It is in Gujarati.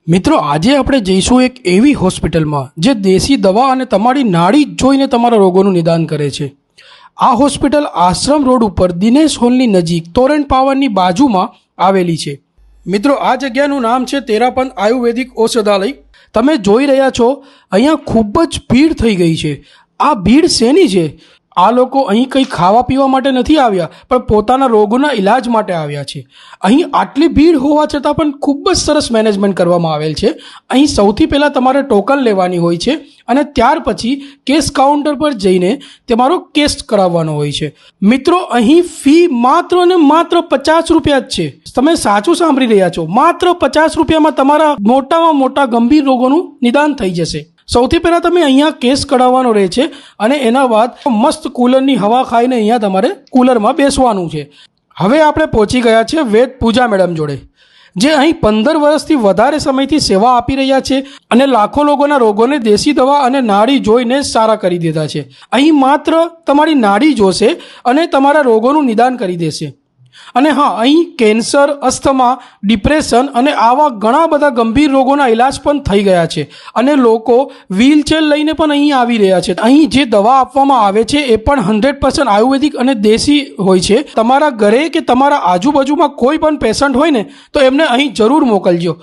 મિત્રો આજે આપણે જઈશું એક એવી હોસ્પિટલમાં જે દેશી દવા અને તમારી નાડી જોઈને તમારા રોગોનું નિદાન કરે છે। આ હોસ્પિટલ આશ્રમ રોડ ઉપર દિનેશ હોલની નજીક તોરણ પાવરની બાજુમાં આવેલી છે। મિત્રો આ જગ્યાનું નામ છે તેરાપંથ આયુર્વેદિક ઔષધાલય। તમે જોઈ રહ્યા છો અહીંયા ખૂબ જ ભીડ થઈ ગઈ છે। આ ભીડ શેની છે? આ લોકો અહીં કંઈ ખાવા પીવા માટે નથી આવ્યા, પણ પોતાના રોગોના ઇલાજ માટે આવ્યા છે। અહીં આટલી ભીડ હોવા છતાં પણ ખૂબ જ સરસ મેનેજમેન્ટ કરવામાં આવેલ છે। અહીં સૌથી પહેલાં તમારે ટોકન લેવાની હોય છે અને ત્યાર પછી કેશ કાઉન્ટર પર જઈને તમારો કેસ કરાવવાનો હોય છે। મિત્રો અહીં ફી માત્ર ને માત્ર 50 રૂપિયા જ છે। તમે સાચું સાંભળી રહ્યા છો, માત્ર 50 રૂપિયામાં તમારા મોટામાં મોટા ગંભીર રોગોનું નિદાન થઈ જશે। સૌથી પહેલાં તમે અહીંયા કેસ કઢાવવાનો રહે છે અને એના બાદ મસ્ત કુલરની હવા ખાઈને અહીંયા તમારે કુલરમાં બેસવાનું છે। હવે આપણે પહોંચી ગયા છે વેદ પૂજા મેડમ જોડે, જે અહીં 15 વર્ષથી વધારે સમયથી સેવા આપી રહ્યા છે અને લાખો લોકોના રોગોને દેશી દવા અને નાડી જોઈને સારા કરી દીધા છે। અહીં માત્ર તમારી નાડી જોશે અને તમારા રોગોનું નિદાન કરી દેશે। અને હા, અહીં કેન્સર, અસ્થમા, ડિપ્રેશન અને આવા ઘણા બધા ગંભીર રોગોના ઇલાજ પણ થઈ ગયા છે અને લોકો વ્હીલચેર લઈને પણ અહીં આવી રહ્યા છે। અહીં જે દવા આપવામાં આવે છે એ પણ 100% આયુર્વેદિક અને દેશી હોય છે। તમારા ઘરે કે તમારા આજુબાજુમાં કોઈ પણ પેશન્ટ હોય ને તો એમને અહીં જરૂર મોકલજો।